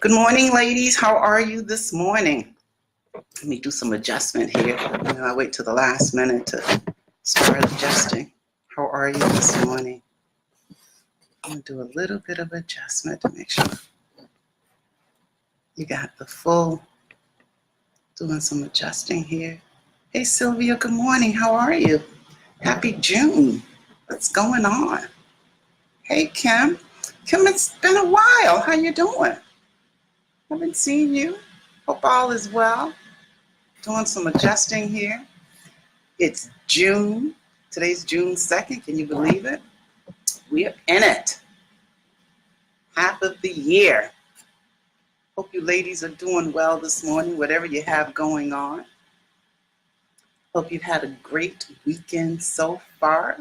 Good morning, ladies. How are you this morning? Let me do some adjustment here. I wait till the last minute to start adjusting. How are you this morning? I'm going to do a little bit of adjustment to make sure you got the full, doing some adjusting here. Hey, Sylvia, good morning. How are you? Happy June. What's going on? Hey, Kim. Kim, it's been a while. How you doing? Haven't seen you. Hope all is well. Doing some adjusting here. It's June. Today's June 2nd. Can you believe it? We're in it. Half of the year. Hope you ladies are doing well this morning, whatever you have going on. Hope you've had a great weekend so far.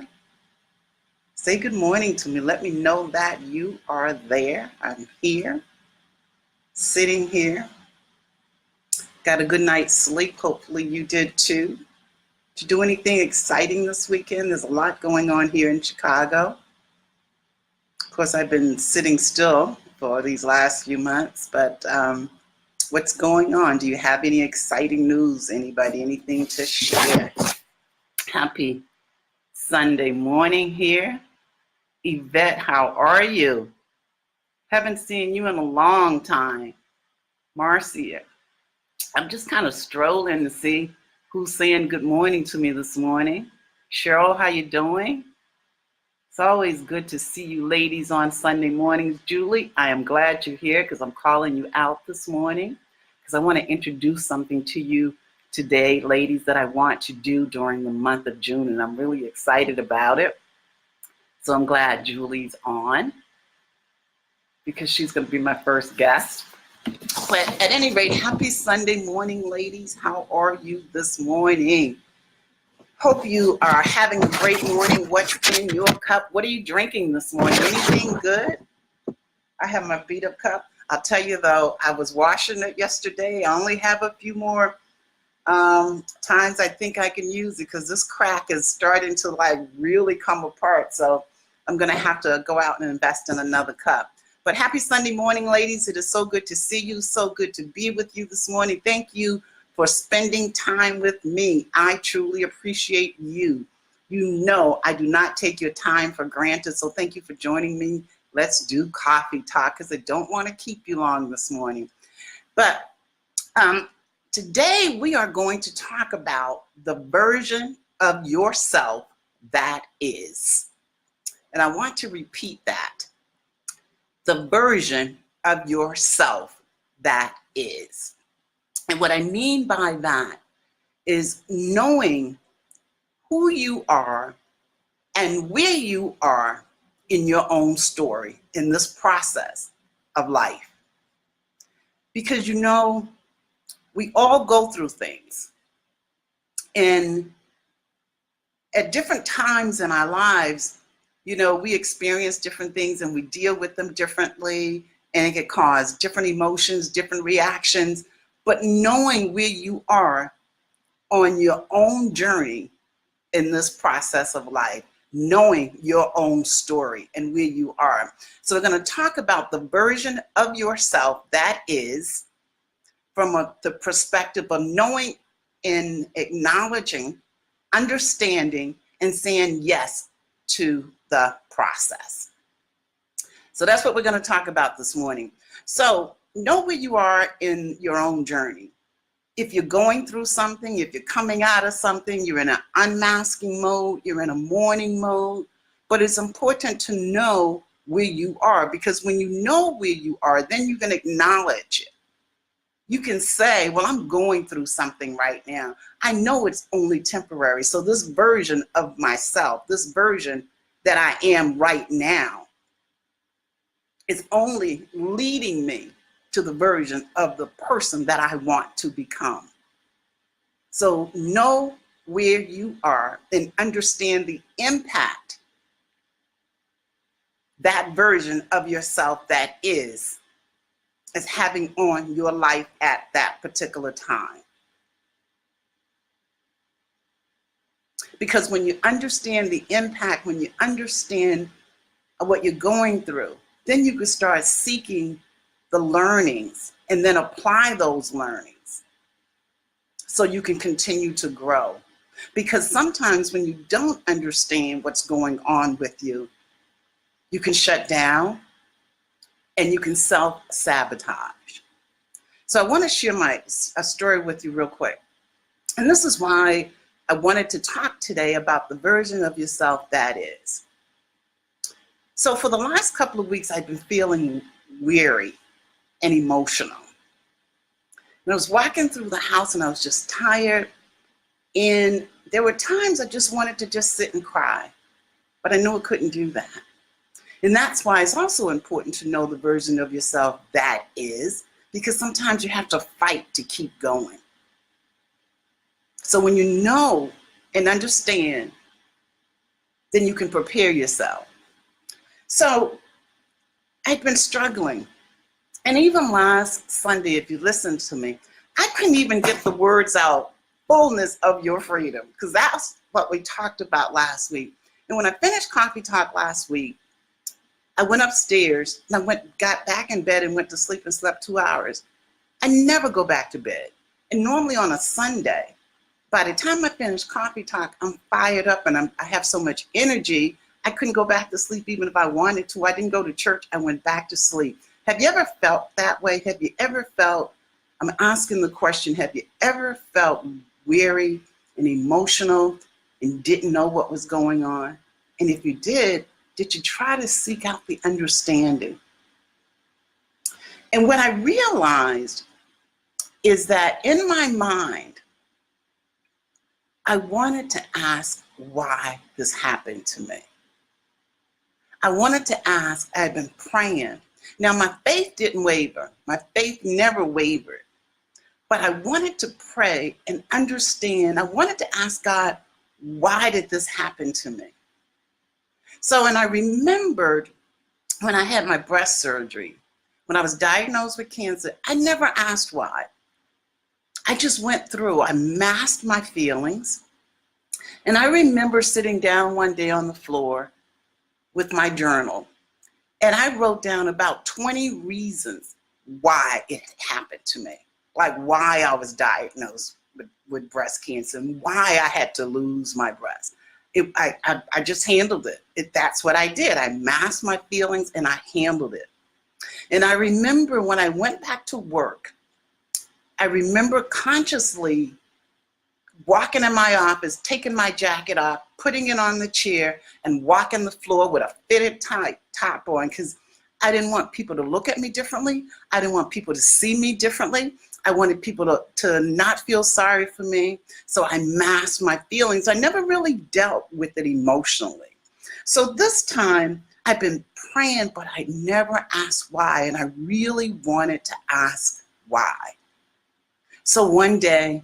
Say good morning to me. Let me know that you are there. I'm here, sitting here. Got a good night's sleep. Hopefully you did too. Did you do anything exciting this weekend? There's a lot going on here in Chicago. Of course, I've been sitting still for these last few months, but what's going on? Do you have any exciting news? Anybody, anything to share? Happy Sunday morning here. Yvette, how are you? Haven't seen you in a long time. Marcia, I'm just kind of strolling to see who's saying good morning to me this morning. Cheryl, how you doing? It's always good to see you ladies on Sunday mornings. Julie, I am glad you're here because I'm calling you out this morning because I want to introduce something to you today, ladies, that I want to do during the month of June, and I'm really excited about it. So I'm glad Julie's on because she's going to be my first guest. But at any rate, happy Sunday morning, ladies. How are you this morning? Hope you are having a great morning. What's in your cup? What are you drinking this morning? Anything good? I have my beat up cup. I'll tell you though, I was washing it yesterday. I only have a few more times I think I can use it because this crack is starting to like really come apart. So I'm going to have to go out and invest in another cup. But happy Sunday morning, ladies. It is so good to see you. So good to be with you this morning. Thank you for spending time with me. I truly appreciate you. You know I do not take your time for granted. So thank you for joining me. Let's do coffee talk because I don't want to keep you long this morning. But today we are going to talk about the version of yourself that is. And I want to repeat that. The version of yourself that is. And what I mean by that is knowing who you are and where you are in your own story in this process of life. Because you know, we all go through things. And at different times in our lives, you know, we experience different things and we deal with them differently, and it can cause different emotions, different reactions. But knowing where you are on your own journey in this process of life, knowing your own story and where you are. So we're going to talk about the version of yourself that is from the perspective of knowing and acknowledging, understanding, and saying yes to the process. So that's what we're going to talk about this morning. So know where you are in your own journey. If you're going through something, if you're coming out of something, you're in an unmasking mode, you're in a mourning mode, but it's important to know where you are, because when you know where you are, then you can acknowledge it. You can say, well, I'm going through something right now. I know it's only temporary. So this version of myself, this version that I am right now is only leading me to the version of the person that I want to become. So know where you are and understand the impact that version of yourself that is having on your life at that particular time. Because when you understand the impact, when you understand what you're going through, then you can start seeking the learnings and then apply those learnings so you can continue to grow. Because sometimes when you don't understand what's going on with you, you can shut down and you can self-sabotage. So I want to share a story with you real quick. And this is why I wanted to talk today about the version of yourself that is. So for the last couple of weeks, I've been feeling weary and emotional. And I was walking through the house and I was just tired. And there were times I just wanted to just sit and cry, but I knew I couldn't do that. And that's why it's also important to know the version of yourself that is, because sometimes you have to fight to keep going. So when you know and understand, then you can prepare yourself. So I'd been struggling. And even last Sunday, if you listened to me, I couldn't even get the words out, fullness of your freedom, because that's what we talked about last week. And when I finished Coffee Talk last week, I went upstairs and got back in bed and went to sleep and slept 2 hours. I never go back to bed. And normally on a Sunday, by the time I finish Coffee Talk, I'm fired up and I have so much energy. I couldn't go back to sleep even if I wanted to. I didn't go to church. I went back to sleep. Have you ever felt that way? Have you ever felt, I'm asking the question, have you ever felt weary and emotional and didn't know what was going on? And if you did you try to seek out the understanding? And what I realized is that in my mind, I wanted to ask why this happened to me. I wanted to ask, I've been praying. Now my faith didn't waver. My faith never wavered. But I wanted to pray and understand. I wanted to ask God, why did this happen to me? So, and I remembered when I had my breast surgery, when I was diagnosed with cancer, I never asked why. I just went through, I masked my feelings. And I remember sitting down one day on the floor with my journal, and I wrote down about 20 reasons why it happened to me, like why I was diagnosed with breast cancer and why I had to lose my breast. I just handled it. That's what I did. I masked my feelings and I handled it. And I remember when I went back to work, I remember consciously walking in my office, taking my jacket off, putting it on the chair, and walking the floor with a fitted top on, because I didn't want people to look at me differently. I didn't want people to see me differently. I wanted people to not feel sorry for me. So I masked my feelings. I never really dealt with it emotionally. So this time I've been praying, but I never asked why. And I really wanted to ask why. So one day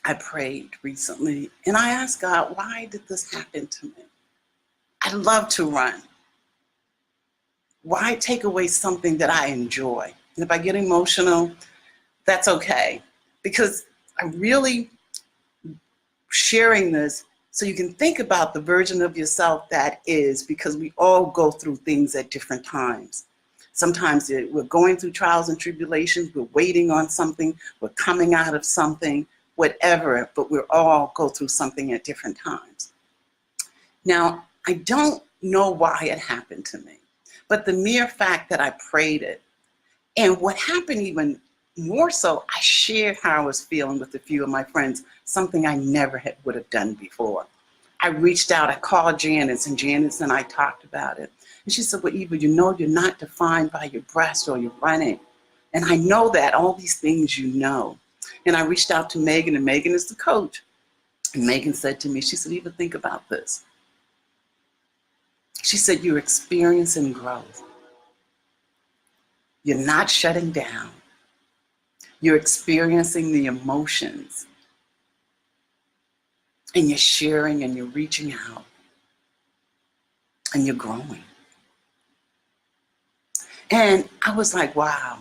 I prayed recently and I asked God, why did this happen to me? I love to run. Why take away something that I enjoy? And if I get emotional, that's okay. Because I'm really sharing this so you can think about the version of yourself that is, because we all go through things at different times. Sometimes we're going through trials and tribulations, we're waiting on something, we're coming out of something, whatever, but we all go through something at different times. Now, I don't know why it happened to me, but the mere fact that I prayed it, and what happened even more so, I shared how I was feeling with a few of my friends, something I never would have done before. I reached out, I called Janice, and Janice and I talked about it. And she said, well, Eva, you know you're not defined by your breast or your running. And I know that, all these things you know. And I reached out to Megan, and Megan is the coach. And Megan said to me, she said, Eva, think about this. She said, you're experiencing growth. You're not shutting down. You're experiencing the emotions. And you're sharing and you're reaching out. And you're growing. And I was like, wow.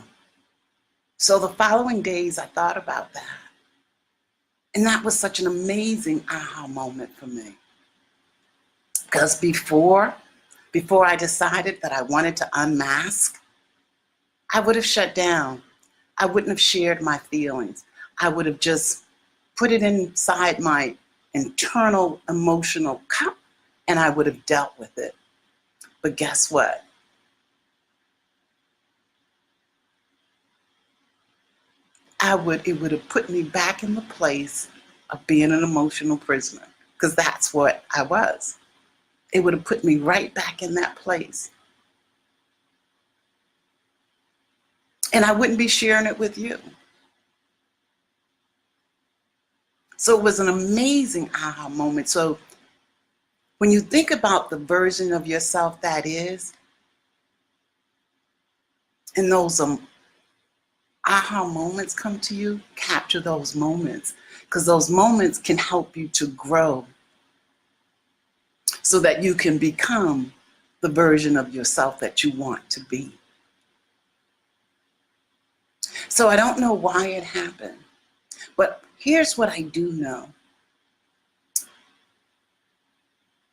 So the following days, I thought about that. And that was such an amazing aha moment for me. Because before I decided that I wanted to unmask, I would have shut down. I wouldn't have shared my feelings. I would have just put it inside my internal emotional cup and I would have dealt with it. But guess what? It would have put me back in the place of being an emotional prisoner, because that's what I was. It would have put me right back in that place. And I wouldn't be sharing it with you. So it was an amazing aha moment. So when you think about the version of yourself that is, and those aha moments come to you, capture those moments, because those moments can help you to grow so that you can become the version of yourself that you want to be. So I don't know why it happened, but here's what I do know.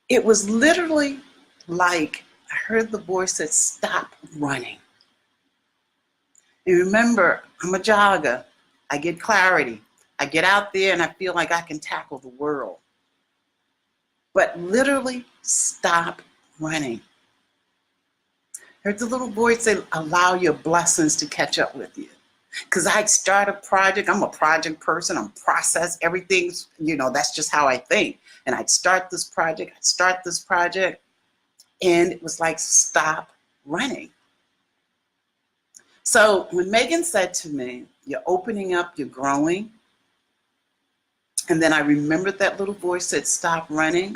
It was literally like I heard the voice that stop running. And remember, I'm a jogger. I get clarity. I get out there and I feel like I can tackle the world. But literally stop running. I heard the little voice say, allow your blessings to catch up with you. Because I'd start a project. I'm a project person. I'm process everything. That's just how I think. And I'd start this project. And it was like, stop running. So when Megan said to me, you're opening up, you're growing. And then I remembered that little voice said, stop running.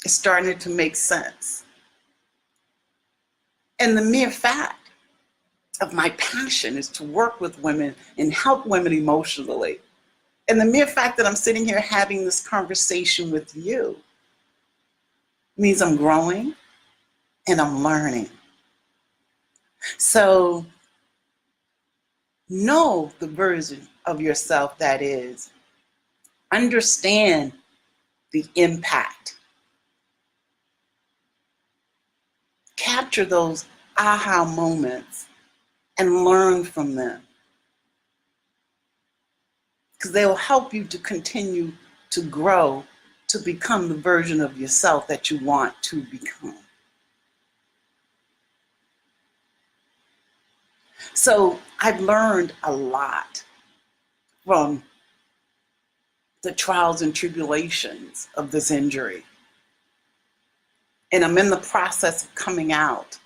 It started to make sense. And the mere fact of my passion is to work with women and help women emotionally. And the mere fact that I'm sitting here having this conversation with you means I'm growing and I'm learning. So know the version of yourself that is. Understand the impact. Capture those aha moments and learn from them, because they will help you to continue to grow, to become the version of yourself that you want to become. So I've learned a lot from the trials and tribulations of this injury. And I'm in the process of coming out.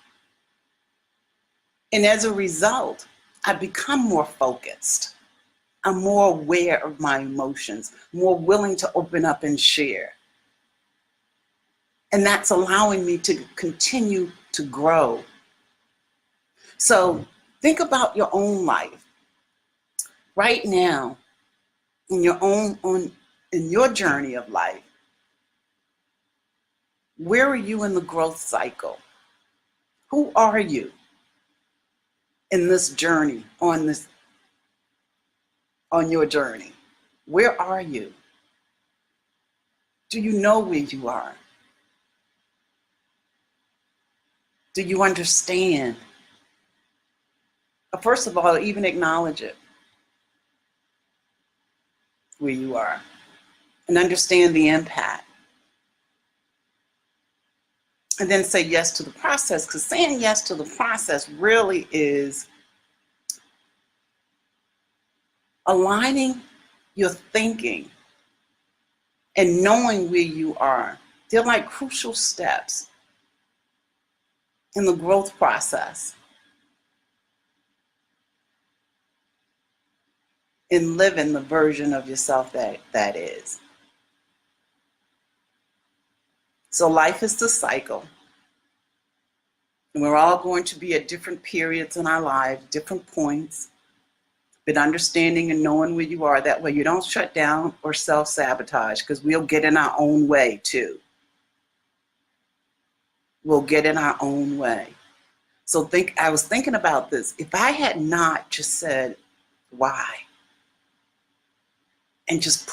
And as a result, I've become more focused. I'm more aware of my emotions, more willing to open up and share. And that's allowing me to continue to grow. So think about your own life. Right now, in your journey of life, where are you in the growth cycle? Who are you in this journey, on your journey? Where are you? Do you know where you are? Do you understand? First of all, even acknowledge it, where you are, and understand the impact. And then say yes to the process, because saying yes to the process really is aligning your thinking and knowing where you are. They're like crucial steps in the growth process, in living the version of yourself that is. So life is the cycle. And we're all going to be at different periods in our lives, different points. But understanding and knowing where you are, that way you don't shut down or self-sabotage, because we'll get in our own way too. We'll get in our own way. So I was thinking about this. If I had not just said, why? And just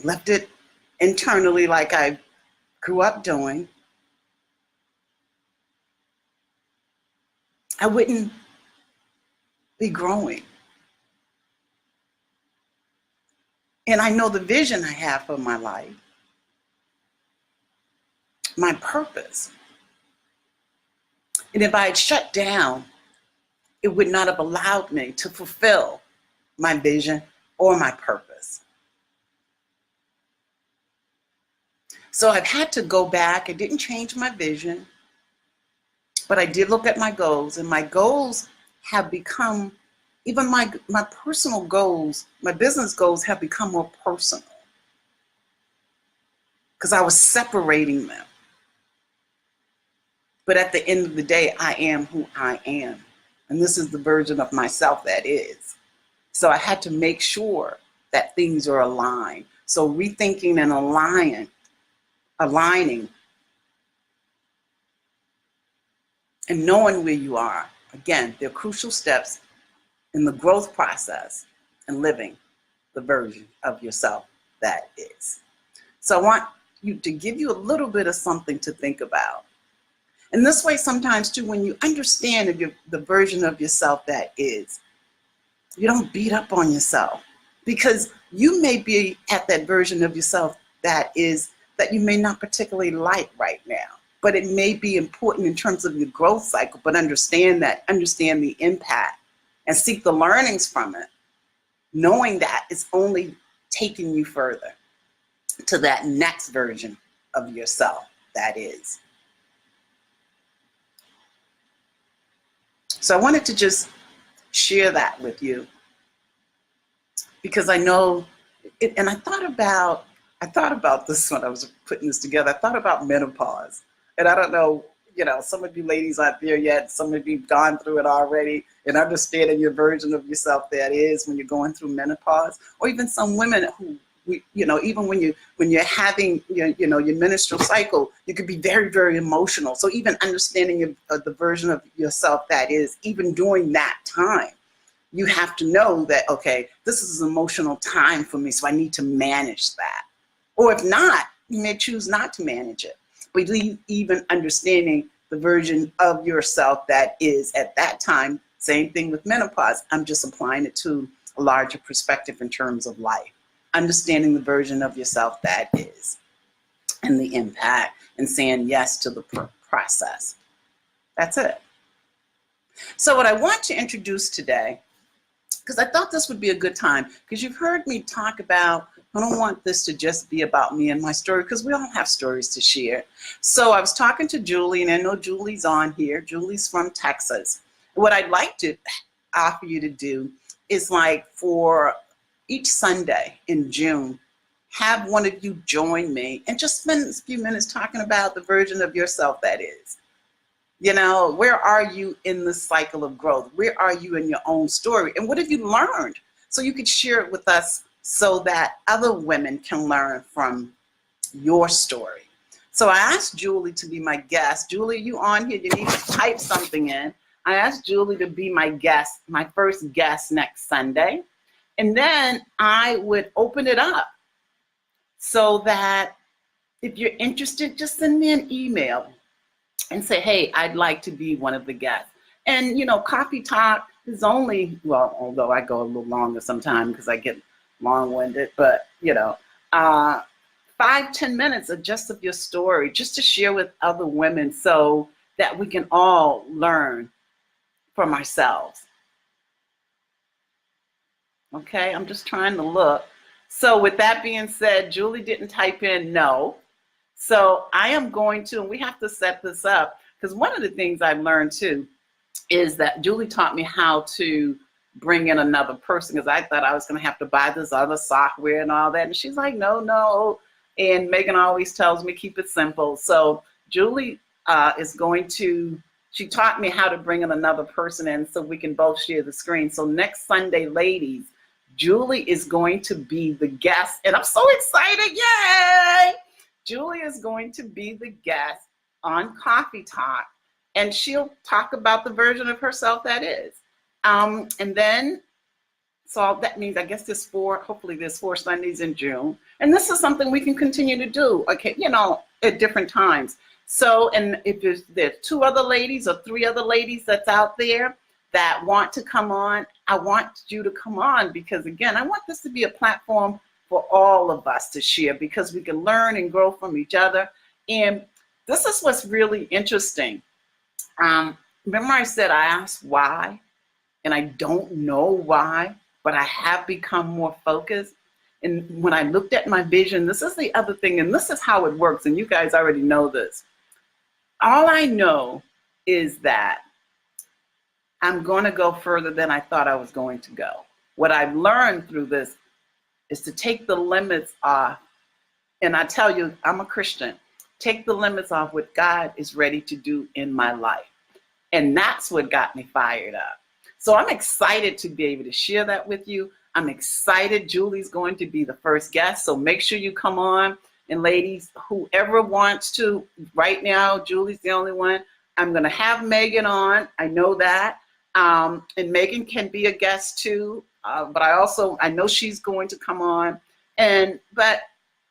left it internally like I grew up doing, I wouldn't be growing. And I know the vision I have for my life, my purpose. And if I had shut down, it would not have allowed me to fulfill my vision or my purpose. So I've had to go back. I didn't change my vision, but I did look at my goals, and my goals have become, even my personal goals, my business goals have become more personal because I was separating them. But at the end of the day, I am who I am. And this is the version of myself that is. So I had to make sure that things are aligned. So rethinking and aligning and knowing where you are. Again, they're crucial steps in the growth process and living the version of yourself that is. So I want to give you a little bit of something to think about. And this way, sometimes too, when you understand the version of yourself that is, you don't beat up on yourself, because you may be at that version of yourself that you may not particularly like right now, but it may be important in terms of your growth cycle. But understand the impact and seek the learnings from it, knowing that it's only taking you further to that next version of yourself that is. So I wanted to just share that with you, because I know it, and I thought about this when I was putting this together. I thought about menopause, and I don't know, some of you ladies aren't there yet. Some of you have gone through it already and understanding your version of yourself that is when you're going through menopause, or even some women who, even when you're having your menstrual cycle, you could be very, very emotional. So even understanding the version of yourself that is, even during that time, you have to know that, okay, this is an emotional time for me, so I need to manage that. Or if not, you may choose not to manage it. But even understanding the version of yourself that is at that time, same thing with menopause. I'm just applying it to a larger perspective in terms of life. Understanding the version of yourself that is, and the impact, and saying yes to the process. That's it. So what I want to introduce today, because I thought this would be a good time, because you've heard me talk about, I don't want this to just be about me and my story, because we all have stories to share. So I was talking to Julie, and I know Julie's on here. Julie's from Texas. What I'd like to offer you to do is, like, for each Sunday in June, have one of you join me and just spend a few minutes talking about the version of yourself that is. Where are you in the cycle of growth? Where are you in your own story? And what have you learned? So you could share it with us so that other women can learn from your story. So I asked Julie to be my guest. Julie, you on here? You need to type something in. I asked Julie to be my guest, my first guest next Sunday. And then I would open it up so that if you're interested, just send me an email and say, hey, I'd like to be one of the guests. And, Coffee Talk is only, well, although I go a little longer sometimes because I get long-winded, but, 5-10 minutes of just of your story, just to share with other women so that we can all learn from ourselves. Okay, I'm just trying to look. So with that being said, Julie didn't type in no. So I am going to, and we have to set this up, because one of the things I've learned too is that Julie taught me how to bring in another person, because I thought I was going to have to buy this other software and all that. And she's like, no. And Megan always tells me, keep it simple. So Julie is going to, she taught me how to bring in another person in so we can both share the screen. So next Sunday, ladies, Julie is going to be the guest, and I'm so excited, yay! Julie is going to be the guest on Coffee Talk, and she'll talk about the version of herself that is. And then, so that means, I guess hopefully there's 4 Sundays in June, and this is something we can continue to do, okay, at different times. So, and if there's 2 other ladies or 3 other ladies that's out there that want to come on, I want you to come on, because again, I want this to be a platform for all of us to share, because we can learn and grow from each other. And this is what's really interesting. Remember I said I asked why, and I don't know why, but I have become more focused. And when I looked at my vision, this is the other thing, and this is how it works, and you guys already know this. All I know is that I'm going to go further than I thought I was going to go. What I've learned through this is to take the limits off. And I tell you, I'm a Christian. Take the limits off what God is ready to do in my life. And that's what got me fired up. So I'm excited to be able to share that with you. I'm excited. Julie's going to be the first guest. So make sure you come on. And ladies, whoever wants to, right now, Julie's the only one. I'm going to have Megan on. I know that. And Megan can be a guest too. But I know she's going to come on. But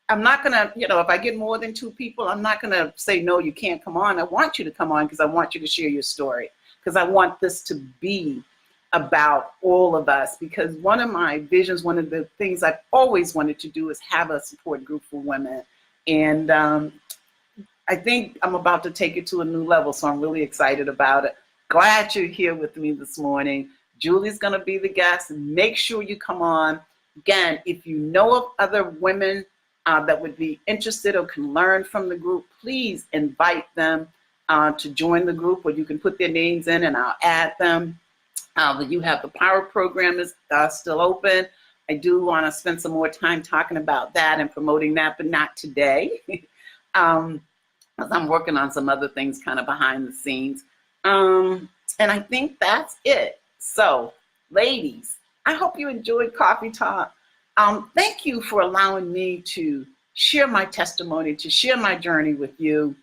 I'm not going to, if I get more than 2 people, I'm not going to say, no, you can't come on. I want you to come on because I want you to share your story, because I want this to be about all of us. Because one of my visions, one of the things I've always wanted to do is have a support group for women. And I think I'm about to take it to a new level. So I'm really excited about it. Glad you're here with me this morning. Julie's going to be the guest. Make sure you come on. Again, if you know of other women that would be interested or can learn from the group, please invite them to join the group, or you can put their names in and I'll add them. You have the Power Program is still open. I do want to spend some more time talking about that and promoting that, but not today. Because I'm working on some other things kind of behind the scenes. And I think that's it. So, ladies, I hope you enjoyed Coffee Talk. Thank you for allowing me to share my testimony, to share my journey with you.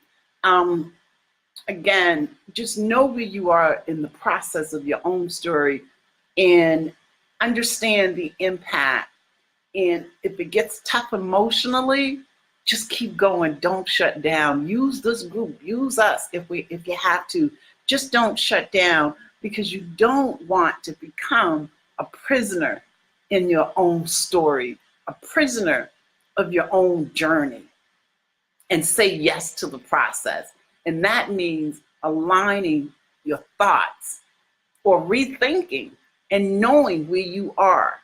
Again, just know where you are in the process of your own story and understand the impact. And if it gets tough emotionally, just keep going. Don't shut down. Use this group. Use us if you have to. Just don't shut down, because you don't want to become a prisoner in your own story, a prisoner of your own journey, and say yes to the process. And that means aligning your thoughts or rethinking and knowing where you are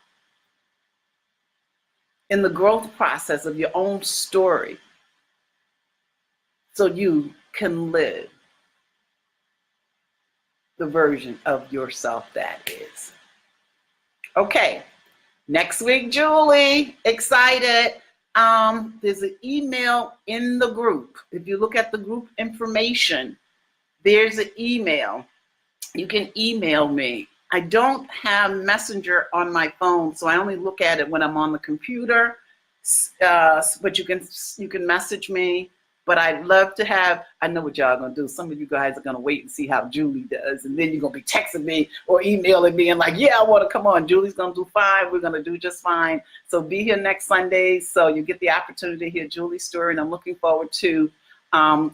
in the growth process of your own story, so you can live the version of yourself that is. Okay, next week, Julie, excited. There's an email in the group. If you look at the group information, there's an email. You can email me. I don't have Messenger on my phone, so I only look at it when I'm on the computer. But you can message me. But I'd love to have, I know what y'all gonna do. Some of you guys are gonna wait and see how Julie does. And then you're gonna be texting me or emailing me and like, yeah, I wanna come on. Julie's gonna do fine. We're gonna do just fine. So be here next Sunday so you get the opportunity to hear Julie's story. And I'm looking forward to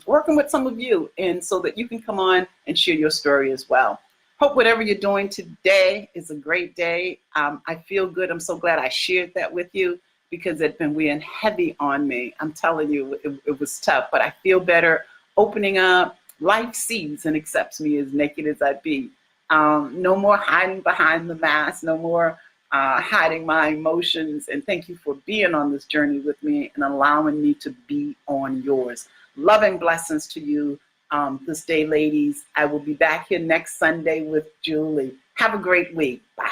working with some of you, and so that you can come on and share your story as well. Hope whatever you're doing today is a great day. I feel good. I'm so glad I shared that with you, because it's been weighing heavy on me. I'm telling you, it was tough, but I feel better opening up. Life sees and accepts me as naked as I be. No more hiding behind the mask, no more hiding my emotions. And thank you for being on this journey with me and allowing me to be on yours. Loving blessings to you this day, ladies. I will be back here next Sunday with Julie. Have a great week. Bye.